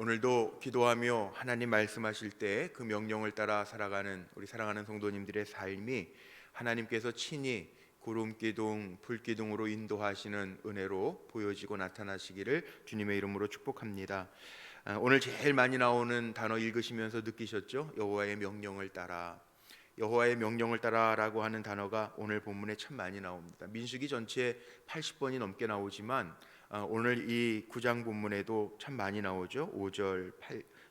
오늘도 기도하며 하나님 말씀하실 때 그 명령을 따라 살아가는 우리 사랑하는 성도님들의 삶이 하나님께서 친히 구름기둥, 불기둥으로 인도하시는 은혜로 보여지고 나타나시기를 주님의 이름으로 축복합니다. 오늘 제일 많이 나오는 단어 읽으시면서 느끼셨죠? 여호와의 명령을 따라. 여호와의 명령을 따라라고 하는 단어가 오늘 본문에 참 많이 나옵니다. 민수기 전체에 80번이 넘게 나오지만 오늘 이 9장 본문에도 참 많이 나오죠. 5절,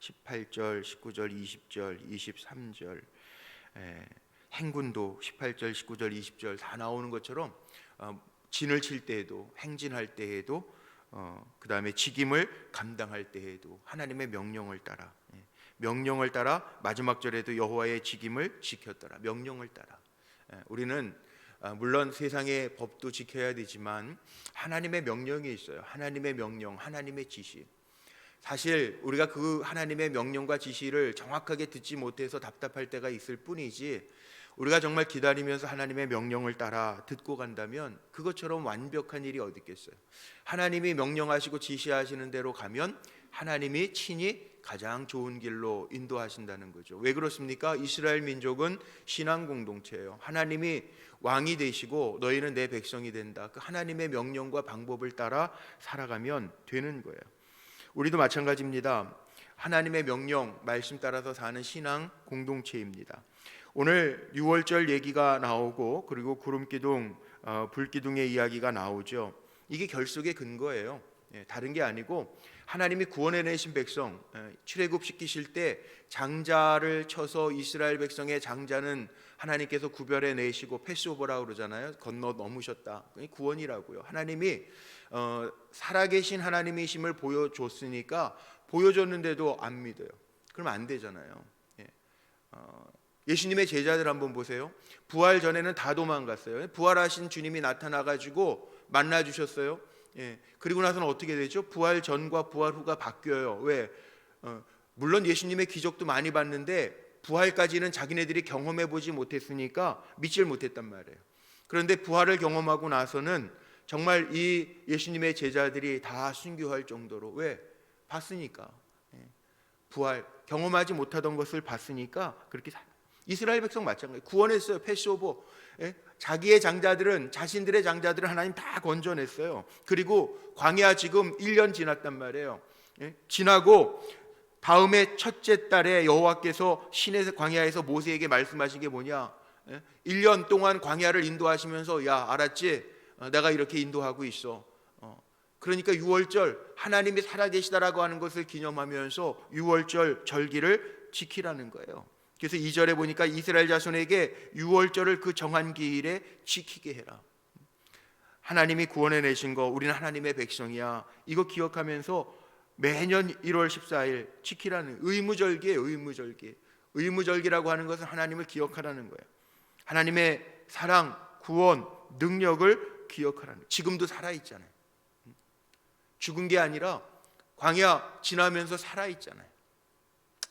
18절, 19절, 20절, 23절, 행군도 18절, 19절, 20절 다 나오는 것처럼 진을 칠 때에도, 행진할 때에도, 그 다음에 직임을 감당할 때에도 하나님의 명령을 따라, 명령을 따라 마지막 절에도 여호와의 직임을 지켰더라. 명령을 따라. 우리는 물론 세상의 법도 지켜야 되지만 하나님의 명령이 있어요. 하나님의 명령, 하나님의 지시. 사실 우리가 그 하나님의 명령과 지시를 정확하게 듣지 못해서 답답할 때가 있을 뿐이지, 우리가 정말 기다리면서 하나님의 명령을 따라 듣고 간다면 그것처럼 완벽한 일이 어디 있겠어요. 하나님이 명령하시고 지시하시는 대로 가면 하나님이 친히 가장 좋은 길로 인도하신다는 거죠. 왜 그렇습니까? 이스라엘 민족은 신앙 공동체예요. 하나님이 왕이 되시고 너희는 내 백성이 된다. 그 하나님의 명령과 방법을 따라 살아가면 되는 거예요. 우리도 마찬가지입니다. 하나님의 명령, 말씀 따라서 사는 신앙 공동체입니다. 오늘 6월절 얘기가 나오고 그리고 구름기둥, 불기둥의 이야기가 나오죠. 이게 결속의 근거예요. 다른 게 아니고 하나님이 구원해내신 백성, 출애굽시키실 때 장자를 쳐서 이스라엘 백성의 장자는 하나님께서 구별해내시고 패스오버라고 그러잖아요. 건너 넘으셨다. 구원이라고요. 하나님이 살아계신 하나님이심을 보여줬으니까, 보여줬는데도 안 믿어요. 그럼 안 되잖아요. 예수님의 제자들 한번 보세요. 부활 전에는 다 도망갔어요. 부활하신 주님이 나타나가지고 만나주셨어요. 그리고 나서는 어떻게 되죠? 부활 전과 부활 후가 바뀌어요. 왜? 물론 예수님의 기적도 많이 봤는데 부활까지는 자기네들이 경험해보지 못했으니까 믿질 못했단 말이에요. 그런데 부활을 경험하고 나서는 정말 이 예수님의 제자들이 다 순교할 정도로, 왜? 봤으니까. 부활, 경험하지 못하던 것을 봤으니까 그렇게 이스라엘 백성 마찬가지. 구원했어요. 패스오버. 자기의 장자들은, 자신들의 장자들은 하나님 다 건져냈어요. 그리고 광야 지금 1년 지났단 말이에요. 지나고 다음에 첫째 달에 여호와께서 시내 광야에서 모세에게 말씀하신 게 뭐냐? 1년 동안 광야를 인도하시면서, 야, 알았지? 내가 이렇게 인도하고 있어. 그러니까 6월절 하나님이 살아계시다라고 하는 것을 기념하면서 6월절 절기를 지키라는 거예요. 그래서 2절에 보니까 이스라엘 자손에게 6월절을 그 정한 기일에 지키게 해라. 하나님이 구원해내신 거, 우리는 하나님의 백성이야, 이거 기억하면서 매년 1월 14일 지키라는, 의무절기예요. 의무절기. 의무절기라고 하는 것은 하나님을 기억하라는 거예요. 하나님의 사랑, 구원, 능력을 기억하라는, 지금도 살아있잖아요. 죽은 게 아니라 광야 지나면서 살아있잖아요.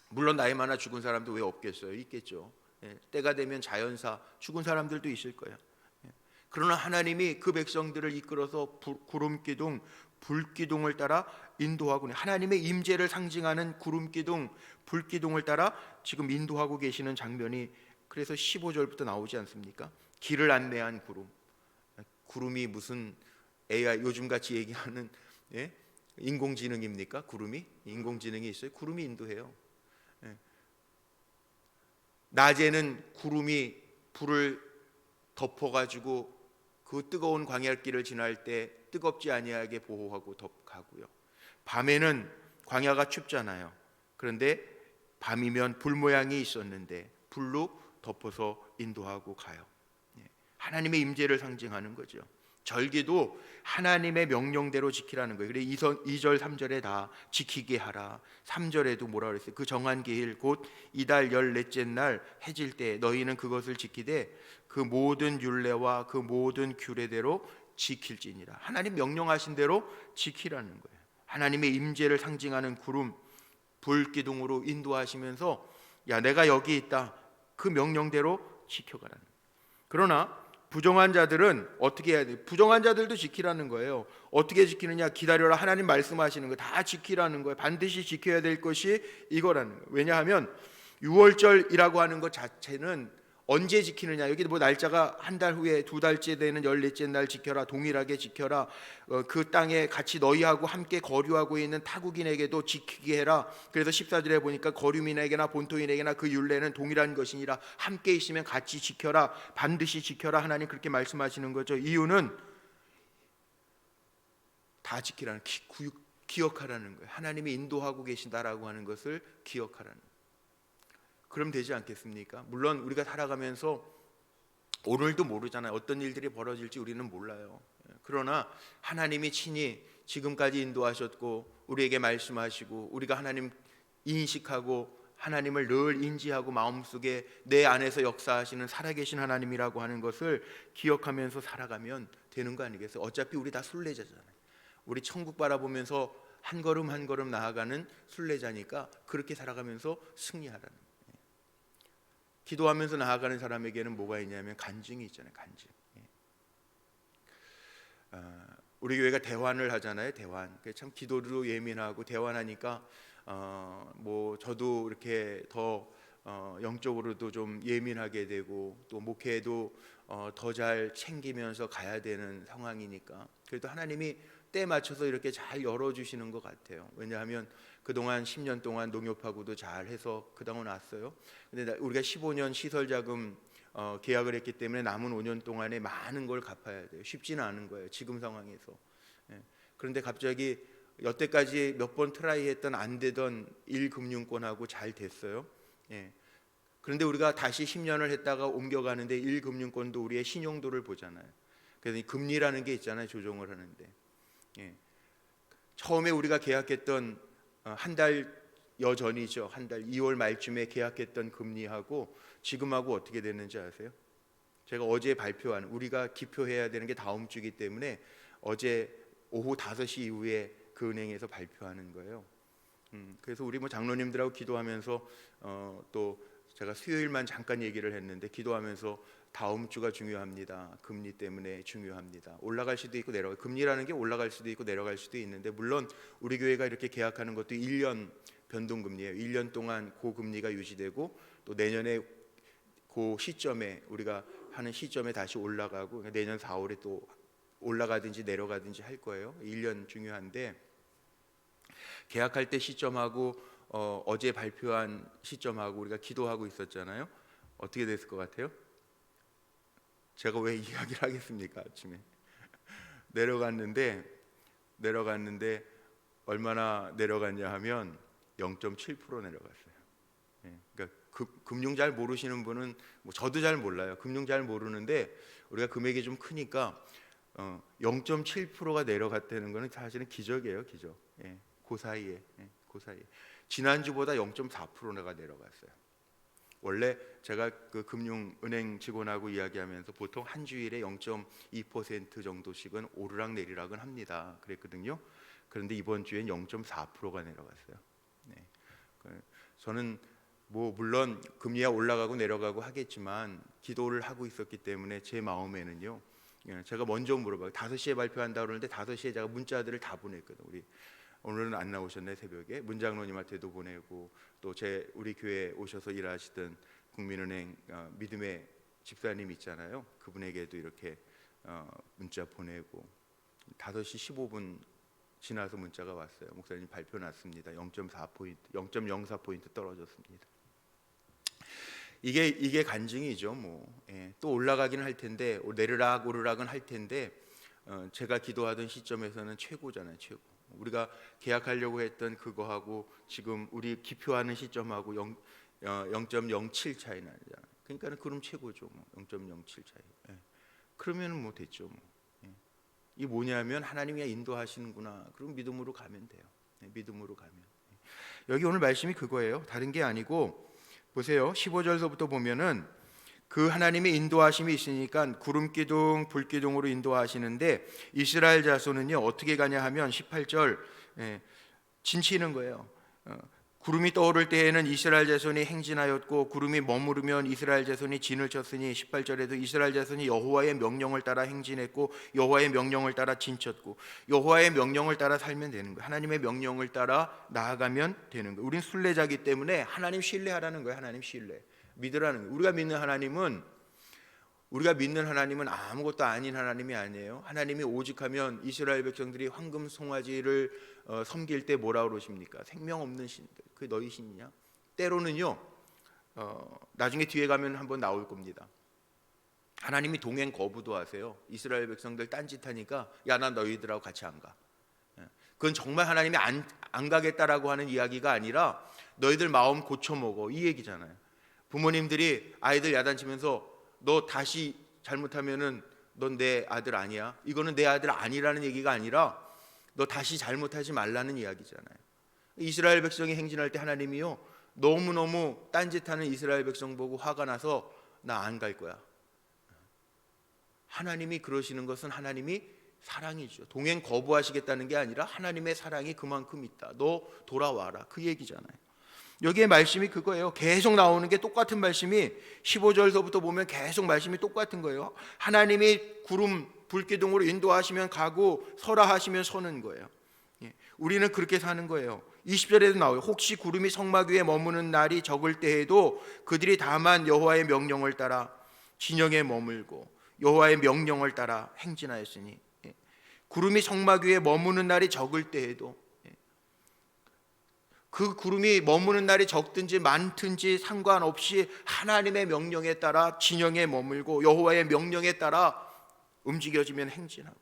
물론 나이 많아 죽은 사람도 왜 없겠어요? 있겠죠. 때가 되면 자연사 죽은 사람들도 있을 거예요. 그러나 하나님이 그 백성들을 이끌어서 구름기둥, 불기둥을 따라 인도하고, 하나님의 임재를 상징하는 구름기둥, 불기둥을 따라 지금 인도하고 계시는 장면이, 그래서 15절부터 나오지 않습니까? 길을 안내한 구름. 구름이 무슨 AI 요즘같이 얘기하는 인공지능입니까? 구름이? 인공지능이 있어요? 구름이 인도해요. 낮에는 구름이 불을 덮어가지고 그 뜨거운 광야길을 지날 때 뜨겁지 아니하게 보호하고 가고요. 밤에는 광야가 춥잖아요. 그런데 밤이면 불 모양이 있었는데 불로 덮어서 인도하고 가요. 하나님의 임재를 상징하는 거죠. 절기도 하나님의 명령대로 지키라는 거예요. 그래서 2절 3절에 다 지키게 하라. 3절에도 뭐라 그랬어요? 그 정한 기일 곧 이달 14째 날 해질 때 너희는 그것을 지키되 그 모든 율례와 그 모든 규례대로 지킬지니라. 하나님 명령하신 대로 지키라는 거예요. 하나님의 임재를 상징하는 구름, 불기둥으로 인도하시면서, 야, 내가 여기 있다, 그 명령대로 지켜가라는 거예요. 그러나 부정한 자들은 어떻게 해야 돼? 부정한 자들도 지키라는 거예요. 어떻게 지키느냐? 기다려라. 하나님 말씀하시는 거 다 지키라는 거예요. 반드시 지켜야 될 것이 이거라는 거예요. 왜냐하면 유월절이라고 하는 것 자체는 언제 지키느냐? 여기 뭐 날짜가 한 달 후에 두 달째 되는 14째 날 지켜라. 동일하게 지켜라. 그 땅에 같이 너희하고 함께 거류하고 있는 타국인에게도 지키게 해라. 그래서 14절에 보니까 거류민에게나 본토인에게나 그 율례는 동일한 것이니라. 함께 있으면 같이 지켜라. 반드시 지켜라. 하나님 그렇게 말씀하시는 거죠. 이유는 다 지키라는 기억하라는 거예요. 하나님이 인도하고 계신다라고 하는 것을 기억하라는 거예요. 그럼 되지 않겠습니까? 물론 우리가 살아가면서 오늘도 모르잖아요. 어떤 일들이 벌어질지 우리는 몰라요. 그러나 하나님이 친히 지금까지 인도하셨고 우리에게 말씀하시고 우리가 하나님 인식하고 하나님을 늘 인지하고 마음속에 내 안에서 역사하시는 살아계신 하나님이라고 하는 것을 기억하면서 살아가면 되는 거 아니겠어요? 어차피 우리 다 순례자잖아요. 우리 천국 바라보면서 한 걸음 한 걸음 나아가는 순례자니까 그렇게 살아가면서 승리하라는 거예요. 기도하면서 나아가는 사람에게는 뭐가 있냐면 간증이 있잖아요. 간증. 우리 교회가 대환을 하잖아요. 대환. 참 기도로 예민하고 대환하니까 뭐 저도 이렇게 더 영적으로도 좀 예민하게 되고 또 목회도 더 잘 챙기면서 가야 되는 상황이니까 그래도 하나님이 때 맞춰서 이렇게 잘 열어주시는 것 같아요. 왜냐하면 그동안 10년 동안 농협하고도 잘 해서 그동안 왔어요. 근데 우리가 15년 시설자금 계약을 했기 때문에 남은 5년 동안에 많은 걸 갚아야 돼요. 쉽지는 않은 거예요. 지금 상황에서. 그런데 갑자기 여태까지 몇 번 트라이했던 안 되던 1금융권하고 잘 됐어요. 그런데 우리가 다시 10년을 했다가 옮겨가는데 1금융권도 우리의 신용도를 보잖아요. 그래서 금리라는 게 있잖아요. 조정을 하는데 처음에 우리가 계약했던 한 달여 전이죠. 한 달 2월 말쯤에 계약했던 금리하고 지금하고 어떻게 됐는지 아세요? 제가 어제 발표한 우리가 기표해야 되는 게 다음 주이기 때문에 어제 오후 5시 이후에 그 은행에서 발표하는 거예요. 그래서 우리 뭐 장로님들하고 기도하면서 또 제가 수요일만 잠깐 얘기를 했는데 기도하면서 다음 주가 중요합니다. 금리 때문에 중요합니다. 올라갈 수도 있고 내려갈 금리라는 게 올라갈 수도 있고 내려갈 수도 있는데 물론 우리 교회가 이렇게 계약하는 것도 1년 변동금리예요. 1년 동안 고금리가 유지되고 또 내년에 그 시점에 우리가 하는 시점에 다시 올라가고 내년 4월에 또 올라가든지 내려가든지 할 거예요. 1년 중요한데 계약할 때 시점하고 어제 발표한 시점하고 우리가 기도하고 있었잖아요. 어떻게 됐을 것 같아요? 제가 왜 이야기를 하겠습니까? 아침에 내려갔는데 얼마나 내려갔냐 하면 0.7% 내려갔어요. 그러니까 금융 잘 모르시는 분은 뭐 저도 잘 몰라요. 금융 잘 모르는데 우리가 금액이 좀 크니까 0.7%가 내려갔다는 것은 사실은 기적이에요. 기적. 그 사이에 지난주보다 0.4%가 내려갔어요. 원래 제가 그 금융은행 직원하고 이야기하면서 보통 한 주일에 0.2% 정도씩은 오르락 내리락은 합니다. 그랬거든요. 그런데 이번 주엔 0.4%가 내려갔어요. 저는 뭐 물론 금리가 올라가고 내려가고 하겠지만 기도를 하고 있었기 때문에 제 마음에는요. 제가 먼저 물어봐요. 5시에 발표한다고 그러는데 5시에 제가 문자들을 다 보냈거든요. 오늘은 안 나오셨네. 새벽에 문장로님한테도 보내고 또 우리 교회에 오셔서 일하시던 국민은행 믿음의 집사님 있잖아요. 그분에게도 이렇게 문자 보내고 5시 15분 지나서 문자가 왔어요. 목사님 발표 났습니다. 0.04포인트 떨어졌습니다. 이게 간증이죠. 또 올라가긴 할 텐데 오르락은 할 텐데 제가 기도하던 시점에서는 최고잖아요. 최고. 우리가 계약하려고 했던 그거하고 지금 우리 기표하는 시점하고 0.07 차이 나잖아요. 그러니까 그럼 최고죠. 0.07 차이. 그러면 뭐 됐죠. 이 뭐냐면 하나님이 인도하시는구나. 그럼 믿음으로 가면 돼요. 믿음으로 가면. 여기 오늘 말씀이 그거예요. 다른 게 아니고 보세요. 15절서부터 보면은 그 하나님의 인도하심이 있으니까 구름 기둥, 불 기둥으로 인도하시는데 이스라엘 자손은요 어떻게 가냐 하면 18절 진치는 거예요. 구름이 떠오를 때에는 이스라엘 자손이 행진하였고 구름이 머무르면 이스라엘 자손이 진을 쳤으니 18절에도 이스라엘 자손이 여호와의 명령을 따라 행진했고 여호와의 명령을 따라 진쳤고 여호와의 명령을 따라 살면 되는 거예요. 하나님의 명령을 따라 나아가면 되는 거예요. 우린 순례자기 때문에 하나님 신뢰하라는 거예요. 하나님 신뢰 믿으라는 거예요. 우리가 믿는 하나님은 아무것도 아닌 하나님이 아니에요. 하나님이 오직 하면 이스라엘 백성들이 황금 송아지를 섬길 때 뭐라 그러십니까? 생명 없는 신들, 그게 너희 신이냐? 때로는요, 나중에 뒤에 가면 한번 나올 겁니다. 하나님이 동행 거부도 하세요. 이스라엘 백성들 딴짓하니까 야, 나 너희들하고 같이 안 가. 그건 정말 하나님이 안 가겠다라고 하는 이야기가 아니라 너희들 마음 고쳐먹어 이 얘기잖아요. 부모님들이 아이들 야단치면서 너 다시 잘못하면은 넌 내 아들 아니야. 이거는 내 아들 아니라는 얘기가 아니라 너 다시 잘못하지 말라는 이야기잖아요. 이스라엘 백성이 행진할 때 하나님이요 너무너무 딴짓하는 이스라엘 백성 보고 화가 나서 나 안 갈 거야. 하나님이 그러시는 것은 하나님이 사랑이죠. 동행 거부하시겠다는 게 아니라 하나님의 사랑이 그만큼 있다. 너 돌아와라 그 얘기잖아요. 여기에 말씀이 그거예요. 계속 나오는 게 똑같은 말씀이 15절서부터 보면 계속 말씀이 똑같은 거예요. 하나님이 구름 불기둥으로 인도하시면 가고 서라 하시면 서는 거예요. 우리는 그렇게 사는 거예요. 20절에도 나와요. 혹시 구름이 성막 위에 머무는 날이 적을 때에도 그들이 다만 여호와의 명령을 따라 진영에 머물고 여호와의 명령을 따라 행진하였으니 구름이 성막 위에 머무는 날이 적을 때에도 그 구름이 머무는 날이 적든지 많든지 상관없이 하나님의 명령에 따라 진영에 머물고 여호와의 명령에 따라 움직여지면 행진하고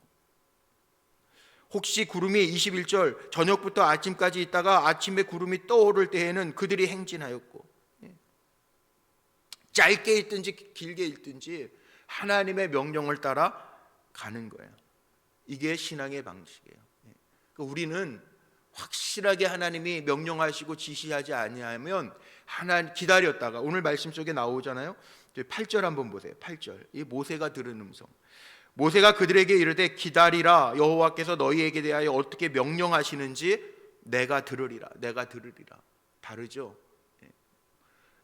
혹시 구름이 21절 저녁부터 아침까지 있다가 아침에 구름이 떠오를 때에는 그들이 행진하였고 짧게 있든지 길게 있든지 하나님의 명령을 따라 가는 거예요. 이게 신앙의 방식이에요. 우리는 확실하게 하나님이 명령하시고 지시하지 아니하면 하나님 기다렸다가 오늘 말씀 속에 나오잖아요. 8절 한번 보세요. 8절 이 모세가 들은 음성. 모세가 그들에게 이르되 기다리라 여호와께서 너희에게 대하여 어떻게 명령하시는지 내가 들으리라. 내가 들으리라. 다르죠.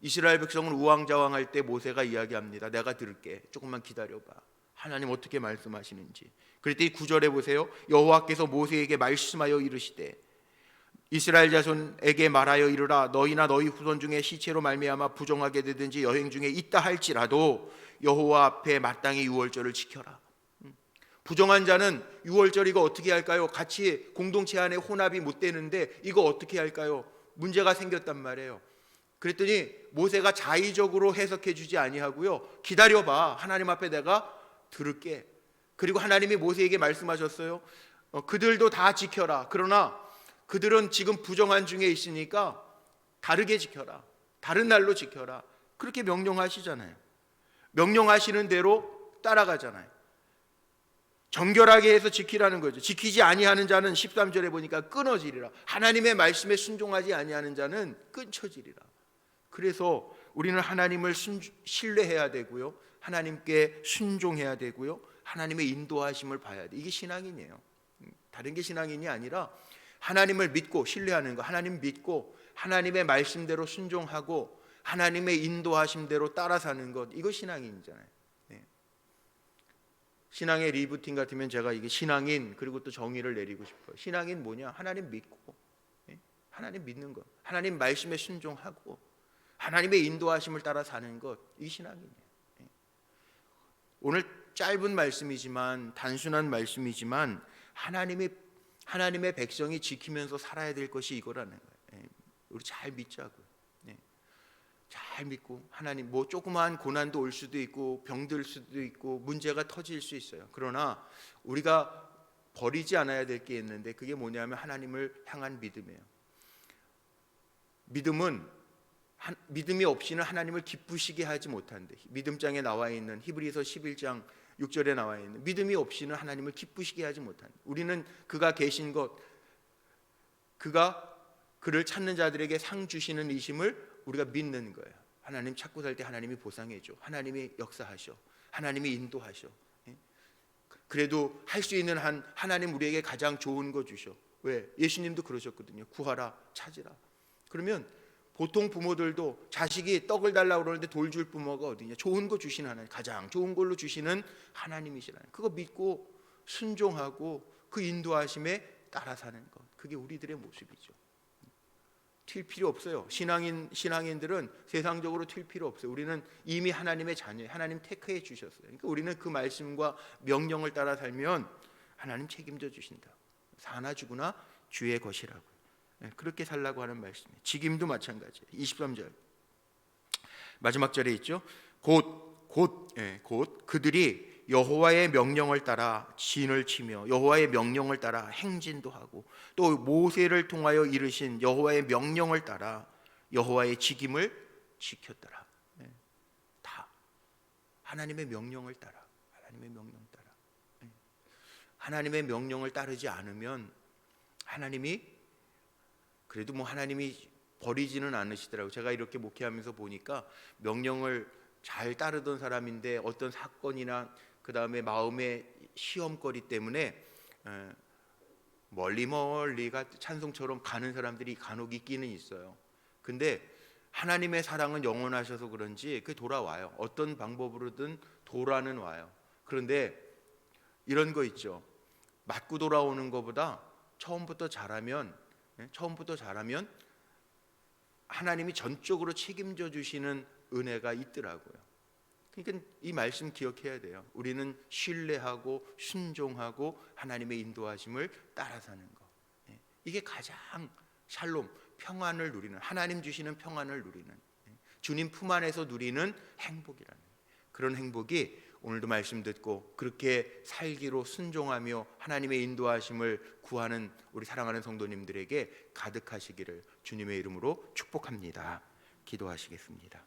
이스라엘 백성은 우왕좌왕할 때 모세가 이야기합니다. 내가 들을게. 조금만 기다려봐. 하나님 어떻게 말씀하시는지. 그랬더니 9절에 보세요. 여호와께서 모세에게 말씀하여 이르시되 이스라엘 자손에게 말하여 이르라 너희나 너희 후손 중에 시체로 말미암아 부정하게 되든지 여행 중에 있다 할지라도 여호와 앞에 마땅히 유월절을 지켜라. 부정한 자는 유월절 이거 어떻게 할까요? 같이 공동체 안에 혼합이 못 되는데 이거 어떻게 할까요? 문제가 생겼단 말이에요. 그랬더니 모세가 자의적으로 해석해 주지 아니하고요. 기다려봐. 하나님 앞에 내가 들을게. 그리고 하나님이 모세에게 말씀하셨어요. 그들도 다 지켜라. 그러나 그들은 지금 부정한 중에 있으니까 다르게 지켜라. 다른 날로 지켜라. 그렇게 명령하시잖아요. 명령하시는 대로 따라가잖아요. 정결하게 해서 지키라는 거죠. 지키지 아니하는 자는 13절에 보니까 끊어지리라. 하나님의 말씀에 순종하지 아니하는 자는 끊쳐지리라. 그래서 우리는 하나님을 신뢰해야 되고요. 하나님께 순종해야 되고요. 하나님의 인도하심을 봐야 돼. 이게 신앙인이에요. 다른 게 신앙인이 아니라 하나님을 믿고 신뢰하는 거, 하나님 믿고 하나님의 말씀대로 순종하고 하나님의 인도하심대로 따라 사는 것, 이거 신앙인이잖아요. 네. 신앙의 리부팅 같으면 제가 이게 신앙인 그리고 또 정의를 내리고 싶어요. 신앙인 뭐냐? 하나님 믿고 하나님 믿는 것, 하나님 말씀에 순종하고 하나님의 인도하심을 따라 사는 것, 이게 신앙이에요. 오늘 짧은 말씀이지만 단순한 말씀이지만 하나님의 백성이 지키면서 살아야 될 것이 이거라는 거예요. 우리 잘 믿자고요. 잘 믿고 하나님 뭐 조그마한 고난도 올 수도 있고 병들 수도 있고 문제가 터질 수 있어요. 그러나 우리가 버리지 않아야 될 게 있는데 그게 뭐냐면 하나님을 향한 믿음이에요. 믿음이 없이는 하나님을 기쁘시게 하지 못한대. 믿음장에 나와 있는 히브리서 11장 6절에 나와 있는 믿음이 없이는 하나님을 기쁘시게 하지 못한다. 우리는 그가 계신 것, 그가 그를 찾는 자들에게 상 주시는 이심을 우리가 믿는 거예요. 하나님 찾고 살 때 하나님이 보상해 줘. 하나님이 역사하셔. 하나님이 인도하셔. 그래도 할 수 있는 한 하나님 우리에게 가장 좋은 거 주셔. 왜? 예수님도 그러셨거든요. 구하라, 찾으라. 그러면 보통 부모들도 자식이 떡을 달라고 그러는데 돌 줄 부모가 어디냐? 좋은 거 주시는 하나님, 가장 좋은 걸로 주시는 하나님이시라는 그거 믿고 순종하고 그 인도하심에 따라 사는 것, 그게 우리들의 모습이죠. 튈 필요 없어요. 신앙인들은 세상적으로 튈 필요 없어요. 우리는 이미 하나님의 자녀예요. 하나님 테크해 주셨어요. 그러니까 우리는 그 말씀과 명령을 따라 살면 하나님 책임져 주신다. 사나 죽으나 주의 것이라고. 그렇게 살라고 하는 말씀이에요. 직임도 마찬가지예요. 23절 마지막 절에 있죠. 곧 그들이 여호와의 명령을 따라 진을 치며 여호와의 명령을 따라 행진도 하고 또 모세를 통하여 이르신 여호와의 명령을 따라 여호와의 직임을 지켰더라. 다 하나님의 명령을 따라, 하나님의 명령 따라. 하나님의 명령을 따르지 않으면 하나님이 그래도 하나님이 버리지는 않으시더라고요. 제가 이렇게 목회하면서 보니까 명령을 잘 따르던 사람인데 어떤 사건이나 그 다음에 마음의 시험거리 때문에 멀리가 찬송처럼 가는 사람들이 간혹 있기는 있어요. 근데 하나님의 사랑은 영원하셔서 그런지 그 돌아와요. 어떤 방법으로든 돌아는 와요. 그런데 이런 거 있죠. 맞고 돌아오는 것보다 처음부터 잘하면 하나님이 전적으로 책임져 주시는 은혜가 있더라고요. 그러니까 이 말씀 기억해야 돼요. 우리는 신뢰하고 순종하고 하나님의 인도하심을 따라 사는 것. 이게 가장 샬롬, 평안을 누리는, 하나님 주시는 평안을 누리는, 주님 품 안에서 누리는 행복이라는 그런 행복이 오늘도 말씀 듣고 그렇게 살기로 순종하며 하나님의 인도하심을 구하는 우리 사랑하는 성도님들에게 가득하시기를 주님의 이름으로 축복합니다. 기도하시겠습니다.